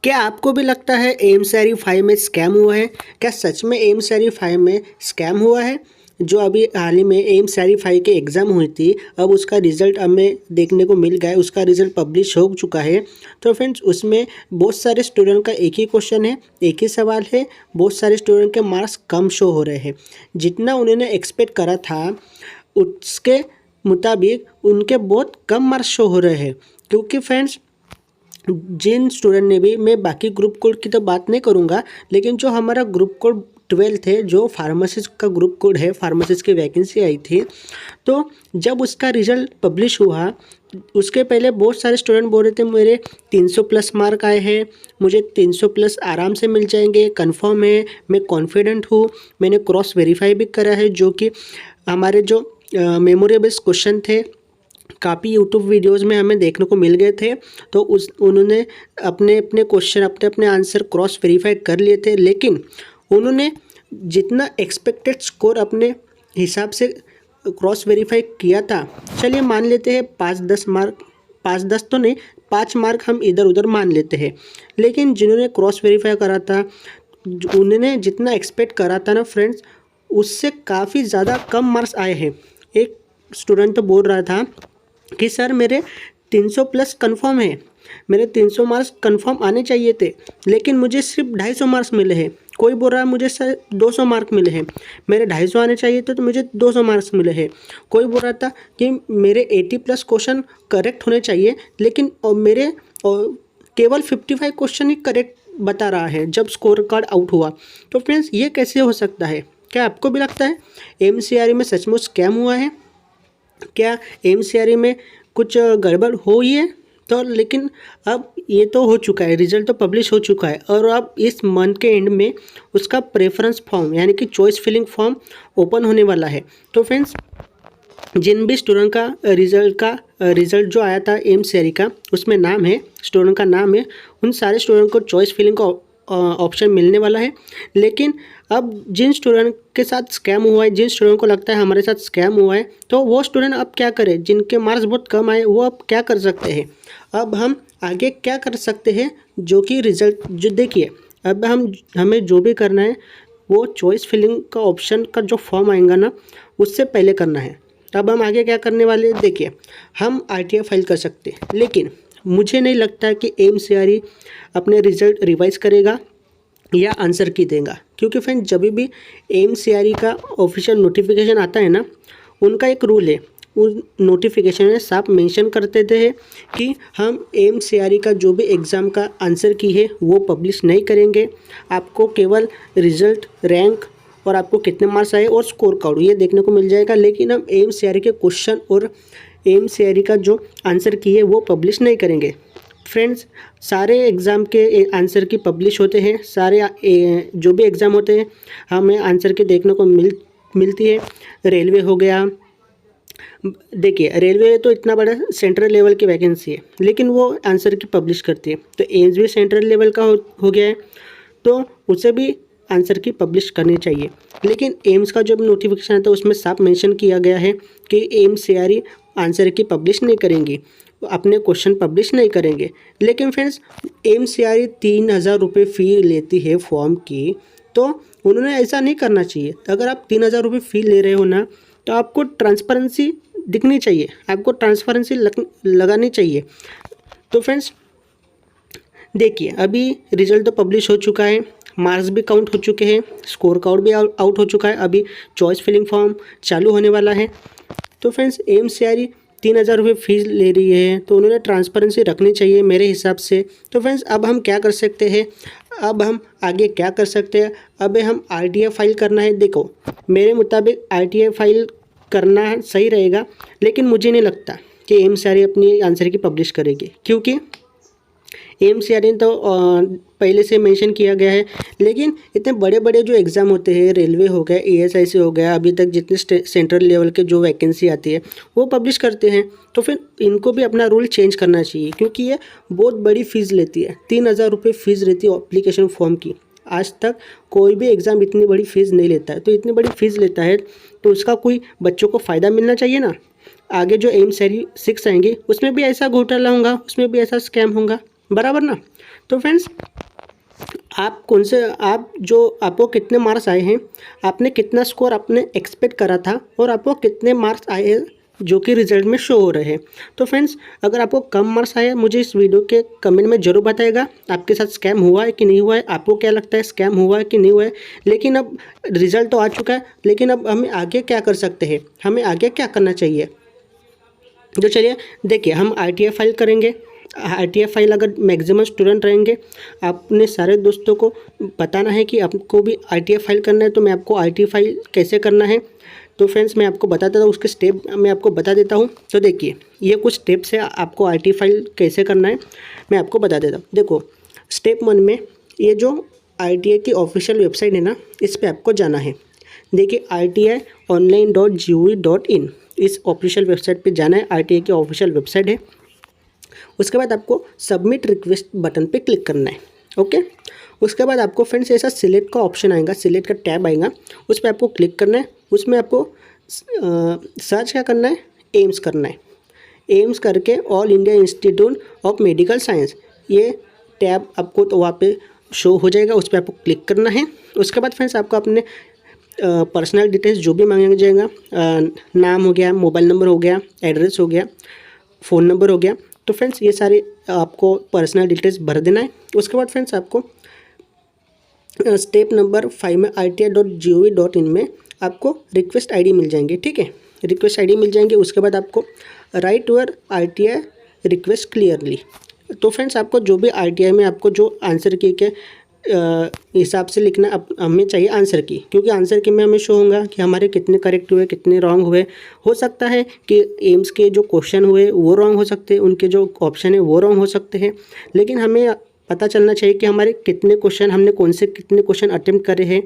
क्या आपको भी लगता है एमएस-5 में स्कैम हुआ है? क्या सच में एमएस-5 में स्कैम हुआ है? जो अभी हाल ही में एमएस-5 की एग्ज़ाम हुई थी, अब उसका रिज़ल्ट हमें देखने को मिल गया है, उसका रिज़ल्ट पब्लिश हो चुका है। तो फ्रेंड्स उसमें बहुत सारे स्टूडेंट का एक ही क्वेश्चन है, एक ही सवाल है, बहुत सारे स्टूडेंट के मार्क्स कम शो हो रहे हैं। जितना उन्होंने एक्सपेक्ट करा था, उसके मुताबिक उनके बहुत कम मार्क्स शो हो रहे हैं। क्योंकि फ्रेंड्स जिन स्टूडेंट ने भी, मैं बाकी ग्रुप कोड की तो बात नहीं करूँगा, लेकिन जो हमारा ग्रुप कोड 12 है, जो फार्मासिस्ट का ग्रुप कोड है, फार्मासिस्ट की वैकेंसी आई थी, तो जब उसका रिज़ल्ट पब्लिश हुआ, उसके पहले बहुत सारे स्टूडेंट बोल रहे थे मेरे 300 प्लस मार्क आए हैं, मुझे 300 प्लस आराम से मिल जाएंगे, कंफर्म है, मैं कॉन्फिडेंट हूँ। मैंने क्रॉस वेरीफाई भी करा है, जो कि हमारे जो मेमोरी बेस्ड क्वेश्चन थे काफ़ी यूट्यूब वीडियोस में हमें देखने को मिल गए थे। तो उन्होंने अपने अपने क्वेश्चन, अपने अपने आंसर क्रॉस वेरीफाई कर लिए थे, लेकिन उन्होंने जितना एक्सपेक्टेड स्कोर अपने हिसाब से क्रॉस वेरीफाई किया था, चलिए मान लेते हैं 5-10 मार्क, 5-10 तो नहीं, 5 मार्क हम इधर उधर मान लेते हैं। लेकिन जिन्होंने क्रॉस वेरीफाई करा था, उन्होंने जितना एक्सपेक्ट करा था ना फ्रेंड्स, उससे काफ़ी ज़्यादा कम मार्क्स आए हैं। एक स्टूडेंट तो बोल रहा था कि सर मेरे 300 प्लस कंफर्म है, मेरे 300 मार्क्स कंफर्म आने चाहिए थे, लेकिन मुझे सिर्फ 250 मार्क्स मिले हैं। कोई बोल रहा है मुझे सर 200 मार्क मिले हैं, मेरे 250 आने चाहिए थे तो मुझे 200 मार्क्स मिले हैं। कोई बोल रहा था कि मेरे 80 प्लस क्वेश्चन करेक्ट होने चाहिए, लेकिन मेरे केवल 55 क्वेश्चन ही करेक्ट बता रहा है जब स्कोर कार्ड आउट हुआ। तो फ्रेंड्स ये कैसे हो सकता है? क्या आपको भी लगता है एमसीआरई में सचमुच स्कैम हुआ है? क्या एमसीआरई में कुछ गड़बड़ हुई है? तो लेकिन अब ये तो हो चुका है, रिजल्ट तो पब्लिश हो चुका है, और अब इस मंथ के एंड में उसका प्रेफरेंस फॉर्म यानी कि चॉइस फिलिंग फॉर्म ओपन होने वाला है। तो फ्रेंड्स जिन भी स्टूडेंट का रिज़ल्ट जो आया था एमसीआरई का, उसमें नाम है, स्टूडेंट का नाम है, उन सारे स्टूडेंट को चॉइस फिलिंग का ऑप्शन मिलने वाला है। लेकिन अब जिन स्टूडेंट के साथ स्कैम हुआ है, जिन स्टूडेंट को लगता है हमारे साथ स्कैम हुआ है, तो वो स्टूडेंट अब क्या करें? जिनके मार्क्स बहुत कम आए, वो अब क्या कर सकते हैं? अब हम आगे क्या कर सकते हैं? जो कि रिज़ल्ट जो देखिए, अब हमें जो भी करना है वो चॉइस फिलिंग का ऑप्शन का जो फॉर्म आएगा ना, उससे पहले करना है। अब हम आगे क्या करने वाले हैं? देखिए, हम आरटीआई फाइल कर सकते हैं, लेकिन मुझे नहीं लगता कि एमसीआरई अपने रिज़ल्ट रिवाइज़ करेगा या आंसर की देगा। क्योंकि फ्रेंड जब भी एमसीआरई का ऑफिशियल नोटिफिकेशन आता है ना, उनका एक रूल है, उस नोटिफिकेशन में साफ मेंशन कर देते हैं कि हम एमसीआरई का जो भी एग्ज़ाम का आंसर की है वो पब्लिश नहीं करेंगे। आपको केवल रिज़ल्ट, रैंक और आपको कितने मार्क्स आए और स्कोर कार्ड ये देखने को मिल जाएगा। लेकिन हम एमसीआरई के क्वेश्चन और एमसीआरई का जो आंसर की है वो पब्लिश नहीं करेंगे। फ्रेंड्स सारे एग्ज़ाम के आंसर की पब्लिश होते हैं, सारे जो भी एग्ज़ाम होते हैं हमें आंसर के देखने को मिलती है। रेलवे हो गया, देखिए रेलवे तो इतना बड़ा सेंट्रल लेवल की वैकेंसी है, लेकिन वो आंसर की पब्लिश करती है। तो एम्स भी सेंट्रल लेवल का हो गया है, तो उसे भी आंसर की पब्लिश करनी चाहिए। लेकिन एम्स का जो नोटिफिकेशन आता है उसमें साफ मेंशन किया गया है कि एमसीआरई आंसर की पब्लिश नहीं करेंगी, अपने क्वेश्चन पब्लिश नहीं करेंगे। लेकिन फ्रेंड्स एमसीआरई 3000 रुपये फ़ी लेती है फॉर्म की, तो उन्होंने ऐसा नहीं करना चाहिए। अगर आप 3000 रुपये फ़ी ले रहे हो ना, तो आपको ट्रांसपेरेंसी दिखनी चाहिए, आपको ट्रांसपेरेंसी लगानी चाहिए। तो फ्रेंड्स देखिए, अभी रिज़ल्ट तो पब्लिश हो चुका है, मार्क्स भी काउंट हो चुके हैं, स्कोर कार्ड भी आउट हो चुका है, अभी चॉइस फिलिंग फॉर्म चालू होने वाला है। तो फ्रेंड्स एमसीआरई 3000 रुपये फीस ले रही है, तो उन्होंने ट्रांसपेरेंसी रखनी चाहिए मेरे हिसाब से। तो फ्रेंड्स अब हम क्या कर सकते हैं? अब हम आगे क्या कर सकते हैं? अब हम आरटीआई फाइल करना है। देखो, मेरे मुताबिक आरटीआई फाइल करना सही रहेगा, लेकिन मुझे नहीं लगता कि एमसीआरई अपनी आंसर की पब्लिश करेगी, क्योंकि एमसीआरई तो पहले से मेंशन किया गया है। लेकिन इतने बड़े बड़े जो एग्ज़ाम होते हैं, रेलवे हो गया, एएसआईसी हो गया, अभी तक जितने सेंट्रल लेवल के जो वैकेंसी आती है वो पब्लिश करते हैं। तो फिर इनको भी अपना रूल चेंज करना चाहिए, क्योंकि ये बहुत बड़ी फ़ीस लेती है। 3000 रुपये फ़ीस रहती है एप्लीकेशन फॉर्म की। आज तक कोई भी एग्ज़ाम इतनी बड़ी फ़ीस नहीं लेता है। तो इतनी बड़ी फ़ीस लेता है तो उसका कोई बच्चों को फ़ायदा मिलना चाहिए ना। आगे जो एमसीआरई 6 आएंगे उसमें भी ऐसा घोटाला होगा, उसमें भी ऐसा स्कैम होगा, बराबर ना। तो फ्रेंड्स आप जो आपको कितने मार्क्स आए हैं, आपने कितना स्कोर आपने एक्सपेक्ट करा था और आपको कितने मार्क्स आए हैं जो कि रिजल्ट में शो हो रहे हैं। तो फ्रेंड्स अगर आपको कम मार्क्स आए मुझे इस वीडियो के कमेंट में ज़रूर बताइएगा आपके साथ स्कैम हुआ है कि नहीं हुआ है, आपको क्या लगता है स्कैम हुआ है कि नहीं हुआ है। लेकिन अब रिजल्ट तो आ चुका है, लेकिन अब हमें आगे क्या कर सकते हैं, हमें आगे क्या करना चाहिए। तो चलिए देखिए, हम RTI फाइल करेंगे। RTI फाइल अगर मैक्सिमम स्टूडेंट रहेंगे, आपने सारे दोस्तों को बताना है कि आपको भी RTI फाइल करना है। तो मैं आपको RTI फाइल कैसे करना है तो फ्रेंड्स मैं आपको बताता हूँ, उसके स्टेप मैं आपको बता देता हूँ। तो देखिए ये कुछ स्टेप्स है, आपको RTI फाइल कैसे करना है मैं आपको बता देता हूँ। देखो स्टेप 1 में ये जो RTI की ऑफिशियल वेबसाइट है ना, इस पर आपको जाना है। देखिए RTI online.gov.in इस ऑफिशियल वेबसाइट पे जाना है। RTI की ऑफिशियल वेबसाइट है। उसके बाद आपको सबमिट रिक्वेस्ट बटन पे क्लिक करना है। ओके, उसके बाद आपको फ्रेंड्स ऐसा सिलेक्ट का ऑप्शन आएगा, सिलेक्ट का टैब आएगा, उस पर आपको क्लिक करना है। उसमें आपको सर्च क्या करना है, एम्स करना है। एम्स करके all India institute of medical science ये टैब आपको तो वहाँ पे शो हो जाएगा, उस पर आपको क्लिक करना है। उसके बाद फ्रेंड्स आपको अपने पर्सनल डिटेल्स जो भी मांगा जाएगा, नाम हो गया, मोबाइल नंबर हो गया, एड्रेस हो गया, फ़ोन नंबर हो गया, तो फ्रेंड्स ये सारे आपको पर्सनल डिटेल्स भर देना है। उसके बाद फ्रेंड्स आपको स्टेप नंबर 5 में RTI.gov.in में आपको रिक्वेस्ट ID मिल जाएंगे। ठीक है, रिक्वेस्ट ID मिल जाएंगे। उसके बाद आपको right your RTI request clearly. तो फ्रेंड्स आपको जो भी RTI में आपको जो आंसर की के हिसाब से लिखना हमें चाहिए आंसर की, क्योंकि आंसर की में हमें शो होगा कि हमारे कितने करेक्ट हुए, कितने रॉन्ग हुए। हो सकता है कि एम्स के जो क्वेश्चन हुए वो रॉन्ग हो सकते हैं, उनके जो ऑप्शन है वो रॉन्ग हो सकते हैं, लेकिन हमें पता चलना चाहिए कि हमारे कितने क्वेश्चन, हमने कितने क्वेश्चन अटेम्प्ट करे हैं,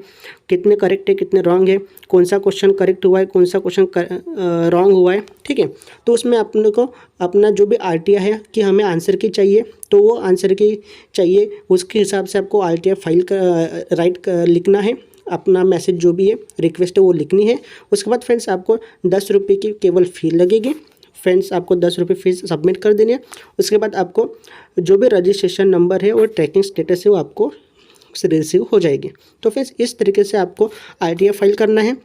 कितने करेक्ट है, कितने रॉन्ग है, कौन सा क्वेश्चन करेक्ट हुआ है, कौन सा क्वेश्चन रॉन्ग हुआ है। ठीक है, तो उसमें अपने को अपना जो भी RTI है कि हमें आंसर की चाहिए, तो वो आंसर की चाहिए, उसके हिसाब से आपको RTI फाइल लिखना है। अपना मैसेज जो भी है, रिक्वेस्ट है वो लिखनी है। उसके बाद फ्रेंड्स आपको 10 रुपये की केवल फ़ी लगेगी। फ्रेंड्स आपको 10 रुपये फीस सबमिट कर देनी है। उसके बाद आपको जो भी रजिस्ट्रेशन नंबर है और ट्रैकिंग स्टेटस है वो आपको रिसीव हो जाएगी। तो फ्रेंड्स इस तरीके से आपको RTI फाइल करना है।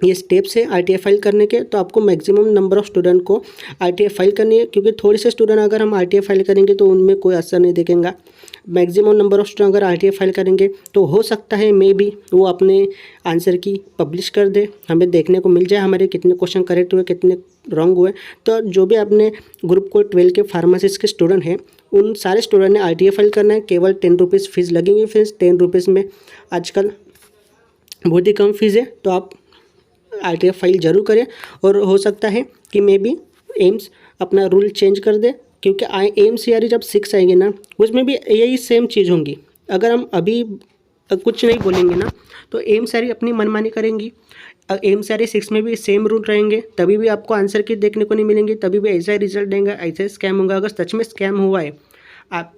ये स्टेप्स है RTI फाइल करने के। तो आपको मैक्सिमम नंबर ऑफ़ स्टूडेंट को RTI फाइल करनी है, क्योंकि थोड़े से स्टूडेंट अगर हम RTI फाइल करेंगे तो उनमें कोई असर नहीं दिखेगा। मैक्सिमम नंबर ऑफ़ स्टूडेंट अगर RTI फाइल करेंगे तो हो सकता है मे बी वो अपने आंसर की पब्लिश कर दे, हमें देखने को मिल जाए हमारे कितने क्वेश्चन करेक्ट हुए, कितने रॉन्ग हुए। तो जो भी अपने ग्रुप को 12 के फार्मासिस्ट के स्टूडेंट हैं, उन सारे स्टूडेंट ने RTI फाइल करना है। केवल 10 रुपीज़ फीस लगेंगी। फिर 10 रुपीज़ में आजकल बहुत ही कम फीस है, तो आप RTI फाइल ज़रूर करें। और हो सकता है कि मे बी एम्स अपना रूल चेंज कर दे, क्योंकि AMCRE जब 6 आएंगे ना, उसमें भी यही सेम चीज़ होंगी। अगर हम अभी कुछ नहीं बोलेंगे ना तो AMCRE अपनी मनमानी करेंगी। AMCRE 6 में भी सेम रूल रहेंगे, तभी भी आपको आंसर की देखने को नहीं मिलेंगी, तभी भी ऐसा ही रिजल्ट देंगे, ऐसा ही स्कैम होगा। अगर सच में स्कैम हुआ है आप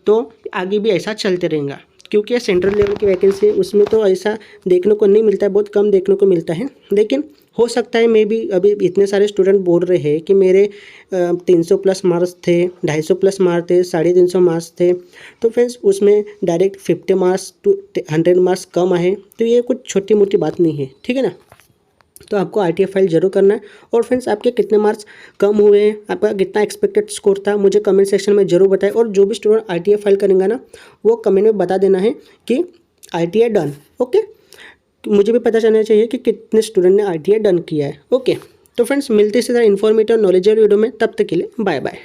तो आगे भी ऐसा चलते रहेगा, क्योंकि सेंट्रल लेवल की वैकेंसी है, उसमें तो ऐसा देखने को नहीं मिलता है, बहुत कम देखने को मिलता है। लेकिन हो सकता है मे बी अभी इतने सारे स्टूडेंट बोल रहे हैं कि मेरे 300 प्लस मार्क्स थे, 250 प्लस मार्क्स थे, 350 मार्क्स थे, तो फ्रेंड्स उसमें डायरेक्ट 50 मार्क्स टू 100 मार्क्स कम आए, तो ये कुछ छोटी मोटी बात नहीं है। ठीक है ना, तो आपको RTI फाइल जरूर करना है। और फ्रेंड्स आपके कितने मार्क्स कम हुए हैं, आपका कितना एक्सपेक्टेड स्कोर था, मुझे कमेंट सेक्शन में जरूर बताएं। और जो भी स्टूडेंट RTI फाइल करेंगे ना, वो कमेंट में बता देना है कि RTI डन। ओके, मुझे भी पता चलना चाहिए कि कितने स्टूडेंट ने RTI डन किया है। ओके, तो फ्रेंड्स मिलते इसी तरह इन्फॉर्मेटिव नॉलेजेबल वीडियो में, तब तक के लिए बाय बाय।